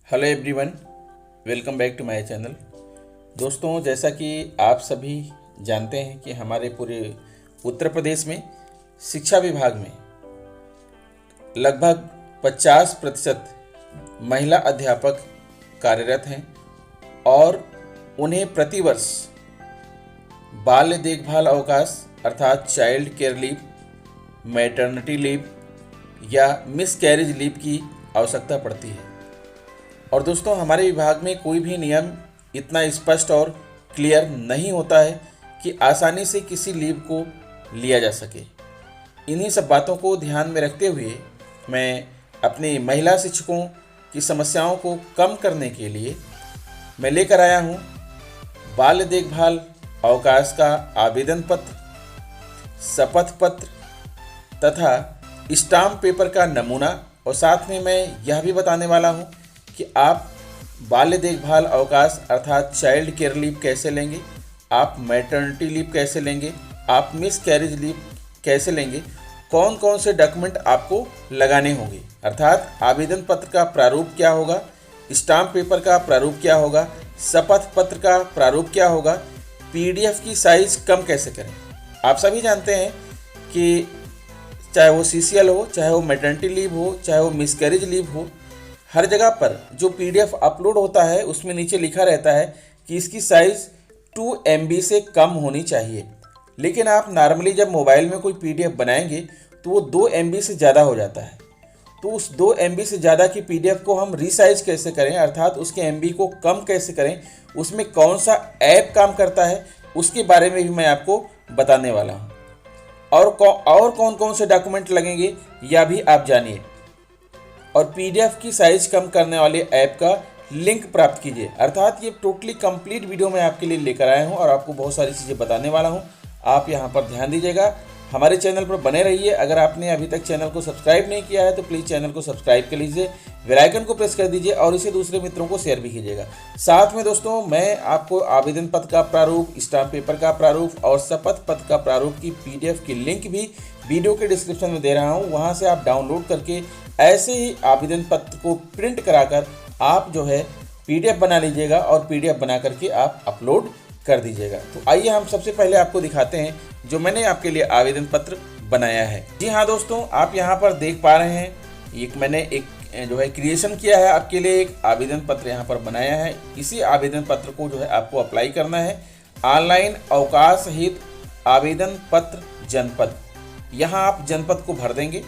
Hello everyone, welcome back to my channel. दोस्तों, जैसा कि आप सभी जानते हैं कि हमारे पूरे उत्तर प्रदेश में शिक्षा विभाग में लगभग 50% महिला अध्यापक कार्यरत हैं और उन्हें प्रतिवर्ष बाल देखभाल अवकाश अर्थात child care leave, maternity leave या मिस कैरेज लीव की आवश्यकता पड़ती है। और दोस्तों, हमारे विभाग में कोई भी नियम इतना स्पष्ट और क्लियर नहीं होता है कि आसानी से किसी लीव को लिया जा सके। इन्हीं सब बातों को ध्यान में रखते हुए मैं अपनी महिला शिक्षकों की समस्याओं को कम करने के लिए मैं लेकर आया हूँ बाल देखभाल अवकाश का आवेदन पत्र, शपथ पत्र तथा स्टाम्प पेपर का नमूना। और साथ में मैं यह भी बताने वाला हूँ कि आप बाल्य देखभाल अवकाश अर्थात चाइल्ड केयर लीव कैसे लेंगे, आप मैटरनिटी लीव कैसे लेंगे, आप मिस कैरेज लीव कैसे लेंगे, कौन कौन से डॉक्यूमेंट आपको लगाने होंगे, अर्थात आवेदन पत्र का प्रारूप क्या होगा, स्टाम्प पेपर का प्रारूप क्या होगा, शपथ पत्र का प्रारूप क्या होगा, पीडीएफ की साइज़ कम कैसे करें। आप सभी जानते हैं कि चाहे वो सीसीएल हो, चाहे वो मैटरनिटी लीव हो, चाहे वो मिस कैरेज लीव हो, हर जगह पर जो पीडीएफ अपलोड होता है उसमें नीचे लिखा रहता है कि इसकी साइज़ 2 MB से कम होनी चाहिए। लेकिन आप नॉर्मली जब मोबाइल में कोई पीडीएफ बनाएंगे तो वो 2 MB से ज़्यादा हो जाता है। तो उस 2 MB से ज़्यादा की पीडीएफ को हम रीसाइज कैसे करें, अर्थात उसके MB को कम कैसे करें, उसमें कौन सा ऐप काम करता है, उसके बारे में भी मैं आपको बताने वाला हूँ। और कौन कौन से डॉक्यूमेंट लगेंगे यह भी आप जानिए। और पीडीएफ की साइज़ कम करने वाले ऐप का लिंक प्राप्त कीजिए। अर्थात ये टोटली कंप्लीट वीडियो मैं आपके लिए लेकर आया हूँ और आपको बहुत सारी चीज़ें बताने वाला हूँ। आप यहाँ पर ध्यान दीजिएगा, हमारे चैनल पर बने रहिए। अगर आपने अभी तक चैनल को सब्सक्राइब नहीं किया है तो प्लीज़ चैनल को सब्सक्राइब कर लीजिए, बेल आइकन को प्रेस कर दीजिए और इसे दूसरे मित्रों को शेयर भी कीजिएगा। साथ में दोस्तों, मैं आपको आवेदन पत्र का प्रारूप, स्टाम्प पेपर का प्रारूप और शपथ पत्र का प्रारूप की पीडीएफ की लिंक भी वीडियो के डिस्क्रिप्शन में दे रहा हूँ। वहाँ से आप डाउनलोड करके ऐसे ही आवेदन पत्र को प्रिंट कराकर आप जो है पीडीएफ बना लीजिएगा और पीडीएफ बना करके आप अपलोड कर दीजिएगा। तो आइए हम सबसे पहले आपको दिखाते हैं जो मैंने आपके लिए आवेदन पत्र बनाया है। जी हाँ दोस्तों, आप यहाँ पर देख पा रहे हैं मैंने एक जो है क्रिएशन किया है आपके लिए, एक आवेदन पत्र यहाँ पर बनाया है। इसी आवेदन पत्र को जो है आपको अप्लाई करना है। ऑनलाइन अवकाश हेतु आवेदन पत्र जनपद, यहाँ आप जनपद को भर देंगे।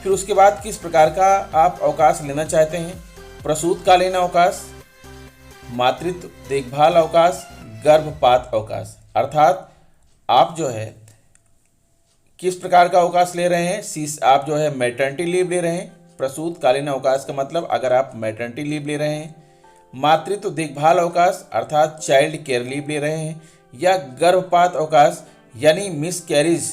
फिर उसके बाद किस प्रकार का आप अवकाश लेना चाहते हैं, प्रसूतकालीन अवकाश, मातृत्व देखभाल अवकाश, गर्भपात अवकाश, अर्थात आप जो है किस प्रकार का अवकाश ले रहे हैं। आप जो है मैटरनिटी लीव ले रहे हैं। प्रसूतकालीन अवकाश का मतलब अगर आप मैटरनिटी लीव ले रहे हैं, मातृत्व देखभाल अवकाश अर्थात चाइल्ड केयर लीव ले रहे हैं, या गर्भपात अवकाश यानी मिस कैरेज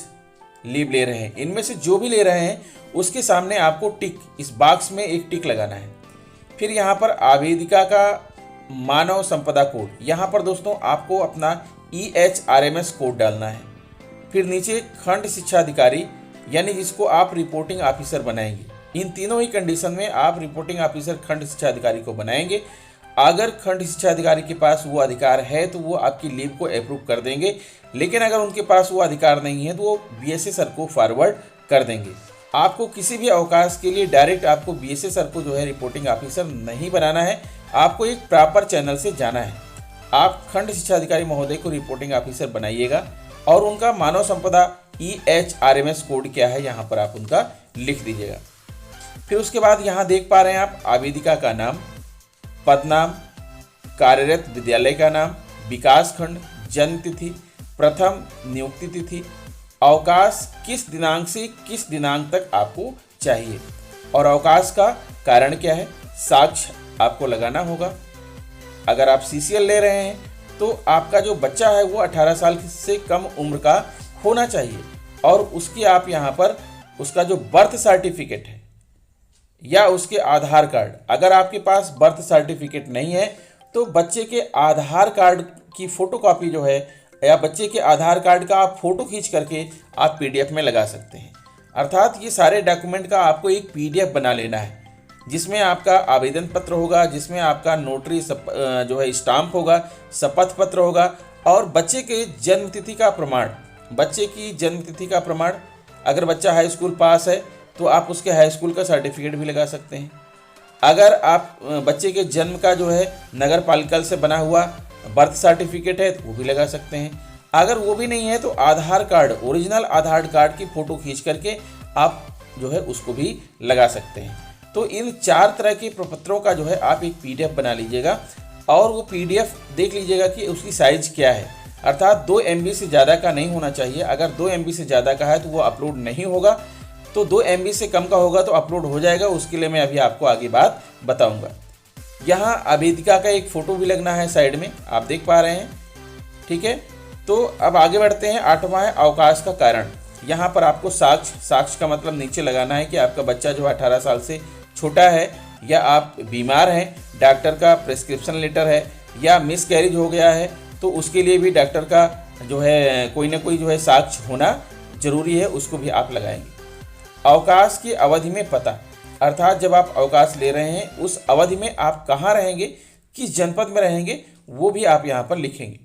लीव ले रहे हैं। इनमें से जो भी ले रहे हैं उसके सामने आपको टिक, इस बॉक्स में एक टिक लगाना है। फिर यहाँ पर आवेदिका का मानव संपदा कोड, यहाँ पर दोस्तों आपको अपना EHRMS कोड डालना है। फिर नीचे खंड शिक्षा अधिकारी यानी जिसको आप रिपोर्टिंग ऑफिसर बनाएंगे। इन तीनों ही कंडीशन में आप रिपोर्टिंग ऑफिसर खंड शिक्षा अधिकारी को बनाएंगे। अगर खंड शिक्षा अधिकारी के पास वो अधिकार है तो वो आपकी लीव को अप्रूव कर देंगे, लेकिन अगर उनके पास वो अधिकार नहीं है तो वो BSA सर को फॉरवर्ड कर देंगे। आपको किसी भी अवकाश के लिए डायरेक्ट आपको BSA सर को जो है रिपोर्टिंग ऑफिसर नहीं बनाना है, आपको एक प्रॉपर चैनल से जाना है। आप खंड शिक्षा अधिकारी महोदय को रिपोर्टिंग ऑफिसर बनाइएगा और उनका मानव संपदा EHRMS कोड क्या है यहाँ पर आप उनका लिख दीजिएगा। फिर उसके बाद यहाँ देख पा रहे हैं आप आवेदिका का नाम, पदनाम, कार्यरत विद्यालय का नाम, विकास खंड, जन्म तिथि, प्रथम नियुक्ति तिथि, अवकाश किस दिनांक से किस दिनांक तक आपको चाहिए और अवकाश का कारण क्या है, साक्ष्य आपको लगाना होगा। अगर आप सीसीएल ले रहे हैं तो आपका जो बच्चा है वो 18 साल से कम उम्र का होना चाहिए और उसकी आप यहाँ पर उसका जो बर्थ सर्टिफिकेट है या उसके आधार कार्ड, अगर आपके पास बर्थ सर्टिफिकेट नहीं है तो बच्चे के आधार कार्ड की फ़ोटोकॉपी जो है या बच्चे के आधार कार्ड का आप फ़ोटो खींच करके आप पीडीएफ में लगा सकते हैं। अर्थात ये सारे डॉक्यूमेंट का आपको एक पीडीएफ बना लेना है जिसमें आपका आवेदन पत्र होगा, जिसमें आपका नोटरी जो है स्टाम्प होगा, शपथ पत्र होगा और बच्चे के जन्म तिथि का प्रमाण, बच्चे की जन्म तिथि का प्रमाण। अगर बच्चा हाई स्कूल पास है तो आप उसके हाई स्कूल का सर्टिफिकेट भी लगा सकते हैं। अगर आप बच्चे के जन्म का जो है नगर पालिका से बना हुआ बर्थ सर्टिफिकेट है तो वो भी लगा सकते हैं। अगर वो भी नहीं है तो आधार कार्ड, ओरिजिनल आधार कार्ड की फ़ोटो खींच करके आप जो है उसको भी लगा सकते हैं। तो इन 4 तरह के प्रपत्रों का जो है आप एक PDF बना लीजिएगा और वो PDF देख लीजिएगा कि उसकी साइज़ क्या है, अर्थात 2 MB से ज़्यादा का नहीं होना चाहिए। अगर 2 MB से ज़्यादा का है तो वो अपलोड नहीं होगा, तो 2 MB से कम का होगा तो अपलोड हो जाएगा। उसके लिए मैं अभी आपको आगे बात बताऊंगा। यहाँ आवेदिका का एक फ़ोटो भी लगना है, साइड में आप देख पा रहे हैं, ठीक है। तो अब आगे बढ़ते हैं। 8वां है अवकाश का कारण। यहाँ पर आपको साक्ष्य का मतलब नीचे लगाना है कि आपका बच्चा जो 18 साल से छोटा है, या आप बीमार हैं, डॉक्टर का प्रिस्क्रिप्शन लेटर है, या मिसकैरेज हो गया है तो उसके लिए भी डॉक्टर का जो है कोई ना कोई जो है साक्ष्य होना जरूरी है, उसको भी आप लगाएंगे। अवकाश की अवधि में पता, अर्थात जब आप अवकाश ले रहे हैं उस अवधि में आप कहाँ रहेंगे, किस जनपद में रहेंगे, वो भी आप यहाँ पर लिखेंगे।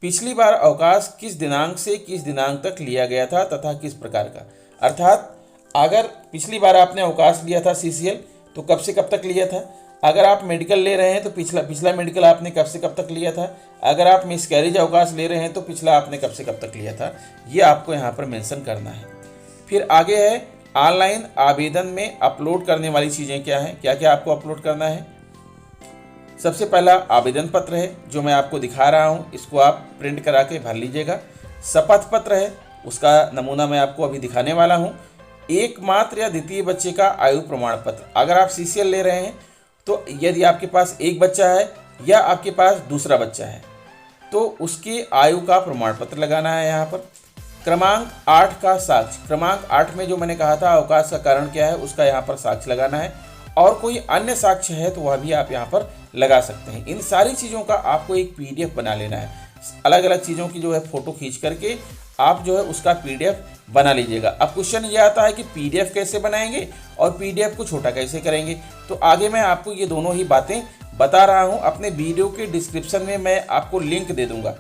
पिछली बार अवकाश किस दिनांक से किस दिनांक तक लिया गया था तथा किस प्रकार का, अर्थात अगर पिछली बार आपने अवकाश लिया था CCL तो कब से कब तक लिया था। अगर आप मेडिकल ले रहे हैं तो पिछला मेडिकल आपने कब से कब तक लिया था। अगर आप मिसकैरेज अवकाश ले रहे हैं तो पिछला आपने कब से कब तक लिया था, ये आपको यहाँ पर मेंशन करना है। फिर आगे है ऑनलाइन आवेदन में अपलोड करने वाली चीज़ें क्या हैं, क्या क्या आपको अपलोड करना है। सबसे पहला आवेदन पत्र है जो मैं आपको दिखा रहा हूँ, इसको आप प्रिंट करा के भर लीजिएगा। शपथ पत्र है, उसका नमूना मैं आपको अभी दिखाने वाला हूँ। एकमात्र या द्वितीय बच्चे का आयु प्रमाण पत्र, अगर आप CCL ले रहे हैं तो यदि आपके पास एक बच्चा है या आपके पास दूसरा बच्चा है तो उसकी आयु का प्रमाण पत्र लगाना है यहाँ पर। क्रमांक 8 का साक्ष्य, क्रमांक 8 में जो मैंने कहा था अवकाश का कारण क्या है उसका यहाँ पर साक्ष्य लगाना है, और कोई अन्य साक्ष्य है तो वह भी आप यहाँ पर लगा सकते हैं। इन सारी चीज़ों का आपको एक PDF बना लेना है, अलग अलग चीज़ों की जो है फ़ोटो खींच करके आप जो है उसका PDF बना लीजिएगा। अब क्वेश्चन ये आता है कि PDF कैसे बनाएंगे और PDF को छोटा कैसे करेंगे, तो आगे मैं आपको ये दोनों ही बातें बता रहा हूँ। अपने वीडियो के डिस्क्रिप्शन में मैं आपको लिंक दे दूँगा,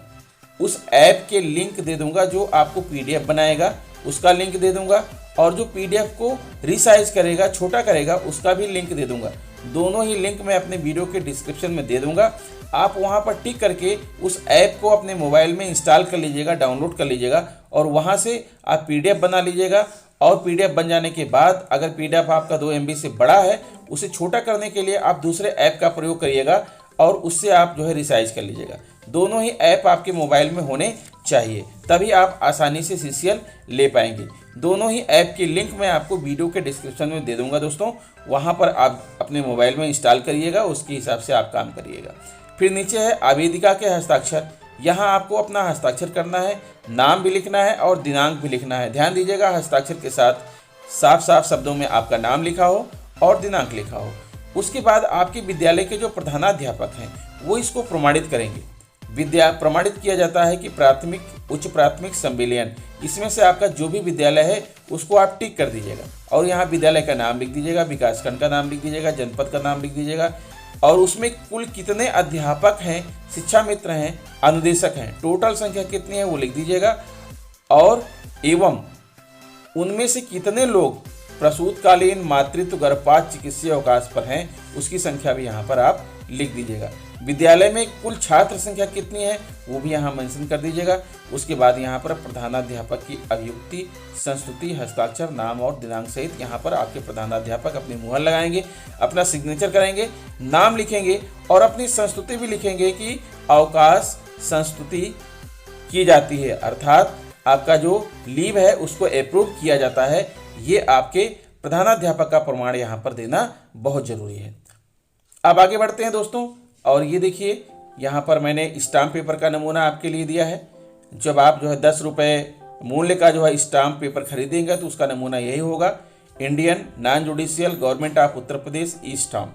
उस ऐप के लिंक दे दूँगा जो आपको PDF बनाएगा, उसका लिंक दे दूँगा, और जो PDF को रिसाइज करेगा, छोटा करेगा, उसका भी लिंक दे दूँगा। दोनों ही लिंक मैं अपने वीडियो के डिस्क्रिप्शन में दे दूँगा। आप वहाँ पर टिक करके उस ऐप को अपने मोबाइल में इंस्टॉल कर लीजिएगा, डाउनलोड कर लीजिएगा, और वहाँ से आप PDF बना लीजिएगा। और PDF बन जाने के बाद अगर PDF आपका 2 MB से बड़ा है, उसे छोटा करने के लिए आप दूसरे ऐप का प्रयोग करिएगा और उससे आप जो है रिसाइज कर लीजिएगा। दोनों ही ऐप आपके मोबाइल में होने चाहिए, तभी आप आसानी से CCL ले पाएंगे। दोनों ही ऐप की लिंक मैं आपको वीडियो के डिस्क्रिप्शन में दे दूंगा दोस्तों, वहां पर आप अपने मोबाइल में इंस्टॉल करिएगा, उसके हिसाब से आप काम करिएगा। फिर नीचे है आवेदिका के हस्ताक्षर। यहाँ आपको अपना हस्ताक्षर करना है, नाम भी लिखना है और दिनांक भी लिखना है। ध्यान दीजिएगा, हस्ताक्षर के साथ साफ साफ शब्दों में आपका नाम लिखा हो और दिनांक लिखा हो। उसके बाद आपके विद्यालय के जो प्रधानाध्यापक हैं वो इसको प्रमाणित करेंगे। प्रमाणित किया जाता है कि प्राथमिक, उच्च प्राथमिक, संविलियन, इसमें से आपका जो भी विद्यालय है उसको आप टिक कर दीजिएगा और यहाँ विद्यालय का नाम लिख दीजिएगा, विकासखंड का नाम लिख दीजिएगा, जनपद का नाम लिख दीजिएगा, और उसमें कुल कितने अध्यापक हैं, शिक्षा मित्र हैं, अनुदेशक हैं, टोटल संख्या कितनी है वो लिख दीजिएगा, और एवं उनमें से कितने लोग प्रसूतकालीन, मातृत्व, गर्भपात, चिकित्सीय अवकाश पर हैं उसकी संख्या भी यहाँ पर आप लिख दीजिएगा। विद्यालय में कुल छात्र संख्या कितनी है वो भी यहाँ मेंशन कर दीजिएगा। उसके बाद यहाँ पर प्रधानाध्यापक की अभियुक्ति, संस्तुति, हस्ताक्षर, नाम और दिनांक सहित यहाँ पर आपके प्रधानाध्यापक अपनी मुहर लगाएंगे, अपना सिग्नेचर करेंगे, नाम लिखेंगे और अपनी संस्तुति भी लिखेंगे कि अवकाश संस्तुति की जाती है, अर्थात आपका जो लीव है उसको अप्रूव किया जाता है। ये आपके प्रधानाध्यापक का प्रमाण यहाँ पर देना बहुत जरूरी है। अब आगे बढ़ते हैं दोस्तों, और ये देखिए यहाँ पर मैंने स्टाम्प पेपर का नमूना आपके लिए दिया है। जब आप जो है 10 रुपये मूल्य का जो है स्टाम्प पेपर खरीदेंगे तो उसका नमूना यही होगा, Indian non judicial government of Uttar Pradesh e stamp,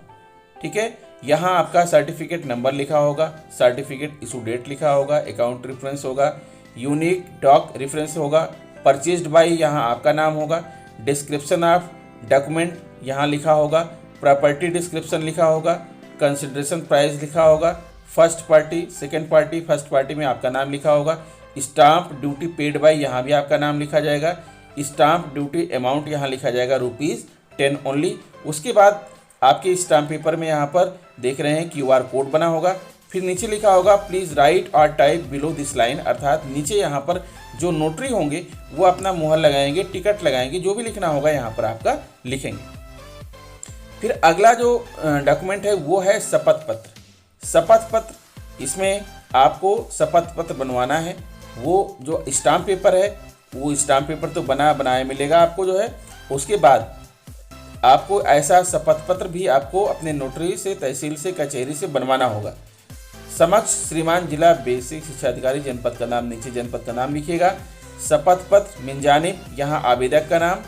ठीक है। यहाँ आपका सर्टिफिकेट नंबर लिखा होगा, सर्टिफिकेट इशू डेट लिखा होगा, अकाउंट रेफरेंस होगा, यूनिक डॉक रेफरेंस होगा, परचेज्ड बाई यहाँ आपका नाम होगा, डिस्क्रिप्शन ऑफ डॉक्यूमेंट यहाँ लिखा होगा, प्रॉपर्टी डिस्क्रिप्शन लिखा होगा, कंसिडरेशन प्राइस लिखा होगा, first party, second party, first party में आपका नाम लिखा होगा, स्टाम्प ड्यूटी पेड बाय यहाँ भी आपका नाम लिखा जाएगा, स्टाम्प ड्यूटी अमाउंट यहाँ लिखा जाएगा ₹10 ओनली। उसके बाद आपके स्टाम्प पेपर में यहाँ पर देख रहे हैं QR कोड बना होगा, फिर नीचे लिखा होगा प्लीज़ राइट और टाइप बिलो दिस लाइन, अर्थात नीचे यहाँ पर जो नोटरी होंगे वो अपना मुहर लगाएंगे, टिकट लगाएंगे, जो भी लिखना होगा यहाँ पर आपका लिखेंगे। फिर अगला जो डॉक्यूमेंट है वो है शपथ पत्र। शपथ पत्र, इसमें आपको शपथ पत्र बनवाना है। वो जो स्टाम्प पेपर है वो स्टाम्प पेपर तो बनाया मिलेगा आपको जो है। उसके बाद आपको ऐसा शपथ पत्र भी आपको अपने नोटरी से, तहसील से, कचहरी से बनवाना होगा। समक्ष श्रीमान जिला बेसिक शिक्षा अधिकारी, जनपद का नाम, नीचे जनपद का नाम लिखिएगा। शपथ पत्र मिन जानिब, यहाँ आवेदक का नाम,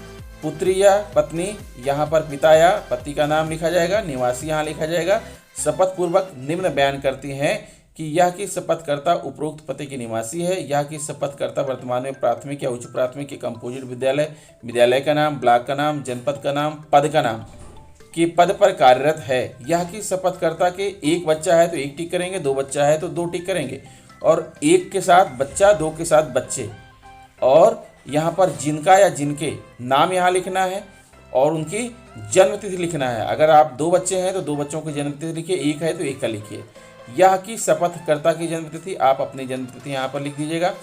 पुत्री या पत्नी, यहाँ पर पिता या पति का नाम लिखा जाएगा, निवासी यहाँ लिखा जाएगा। शपथ पूर्वक निम्न बयान करती हैं कि यह कि शपथकर्ता उपरोक्त पते की निवासी है, यह कि शपथकर्ता वर्तमान में प्राथमिक या उच्च प्राथमिक या कंपोजिट विद्यालय का नाम, ब्लॉक का नाम, जनपद का नाम, पद का नाम के पद पर कार्यरत है, यह कि शपथकर्ता के एक बच्चा है तो 1 टिक करेंगे, 2 बच्चा है तो 2 टिक करेंगे, और 1 के साथ बच्चा, 2 के साथ बच्चे, और यहाँ पर जिनका या जिनके नाम यहाँ लिखना है और उनकी जन्मतिथि लिखना है। अगर आप 2 बच्चे हैं तो 2 बच्चों की जन्मतिथि लिखिए, 1 है तो 1 का लिखिए। यह कि शपथकर्ता की जन्मतिथि, आप अपनी जन्मतिथि यहाँ पर लिख दीजिएगा।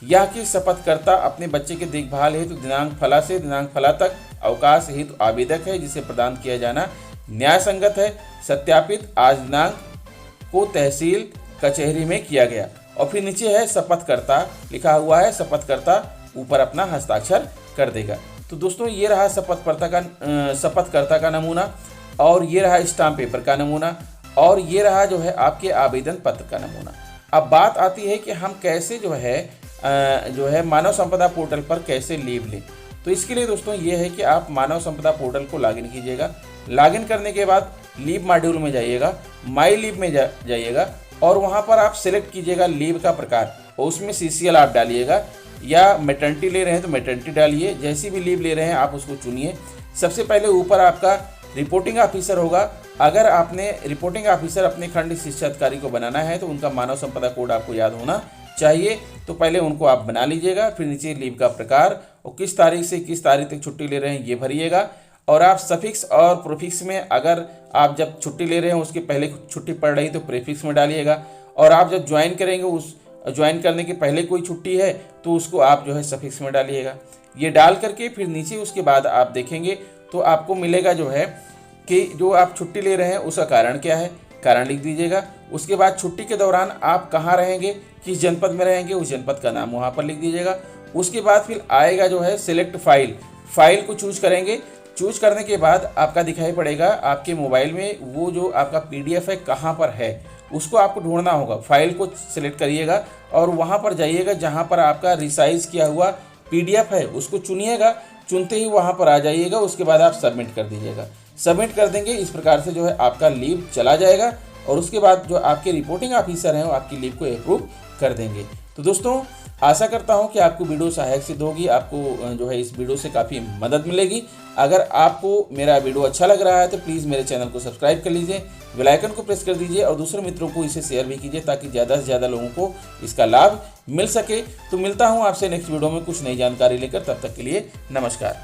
यह कि शपथकर्ता अपने बच्चे के देखभाल हेतु दिनांक फला से दिनांक फला तक अवकाश हेतु आवेदक है, जिसे प्रदान किया जाना न्याय संगत है, सत्यापित आज दिनांक को तहसील कचहरी में किया गया। और फिर नीचे है शपथकर्ता लिखा हुआ है, शपथकर्ता ऊपर अपना हस्ताक्षर कर देगा। तो दोस्तों ये रहा शपथकर्ता का नमूना, और ये रहा स्टाम्प पेपर का नमूना, और ये रहा जो है आपके आवेदन पत्र का नमूना। अब बात आती है कि हम कैसे जो है मानव संपदा पोर्टल पर कैसे लीव लें। तो इसके लिए दोस्तों ये है कि आप मानव संपदा पोर्टल को लॉगिन कीजिएगा। लॉगिन करने के बाद लीव मॉड्यूल में जाइएगा, माई लीव में जाइएगा, और वहाँ पर आप सिलेक्ट कीजिएगा लीव का प्रकार, और उसमें CCL आप डालिएगा, या मैटरनिटी ले रहे हैं तो मैटरनिटी डालिए, जैसी भी लीव ले रहे हैं आप उसको चुनिए। सबसे पहले ऊपर आपका रिपोर्टिंग ऑफिसर होगा। अगर आपने रिपोर्टिंग ऑफिसर अपने खंड शिक्षा अधिकारी को बनाना है तो उनका मानव संपदा कोड आपको याद होना चाहिए, तो पहले उनको आप बना लीजिएगा। फिर नीचे लीव का प्रकार और किस तारीख से किस तारीख तक छुट्टी ले रहे हैं ये भरिएगा। और आप सफिक्स और प्रीफिक्स में, अगर आप जब छुट्टी ले रहे हैं उसके पहले छुट्टी पड़ रही तो प्रीफिक्स में डालिएगा, और आप जब ज्वाइन करेंगे उस ज्वाइन करने के पहले कोई छुट्टी है तो उसको आप जो है सफिक्स में डालिएगा। ये डाल करके फिर नीचे उसके बाद आप देखेंगे तो आपको मिलेगा जो है कि जो आप छुट्टी ले रहे हैं उसका कारण क्या है, कारण लिख दीजिएगा। उसके बाद छुट्टी के दौरान आप कहाँ रहेंगे, किस जनपद में रहेंगे, उस जनपद का नाम वहाँ पर लिख दीजिएगा। उसके बाद फिर आएगा जो है सिलेक्ट फाइल को चूज करेंगे। चूज करने के बाद आपका दिखाई पड़ेगा आपके मोबाइल में वो जो आपका PDF है कहाँ पर है, उसको आपको ढूंढना होगा। फाइल को सिलेक्ट करिएगा और वहाँ पर जाइएगा जहाँ पर आपका रिसाइज किया हुआ PDF है उसको चुनिएगा। चुनते ही वहाँ पर आ जाइएगा, उसके बाद आप सबमिट कर दीजिएगा। सबमिट कर देंगे, इस प्रकार से जो है आपका लीव चला जाएगा, और उसके बाद जो आपके रिपोर्टिंग ऑफिसर हैं वो आपकी लीव को अप्रूव कर देंगे। तो दोस्तों आशा करता हूं कि आपको वीडियो सहायक सिद्ध होगी, आपको जो है इस वीडियो से काफ़ी मदद मिलेगी। अगर आपको मेरा वीडियो अच्छा लग रहा है तो प्लीज़ मेरे चैनल को सब्सक्राइब कर लीजिए, बेल आइकन को प्रेस कर दीजिए, और दूसरे मित्रों को इसे शेयर भी कीजिए ताकि ज़्यादा से ज़्यादा लोगों को इसका लाभ मिल सके। तो मिलता हूँ आपसे नेक्स्ट वीडियो में कुछ नई जानकारी लेकर, तब तक के लिए नमस्कार।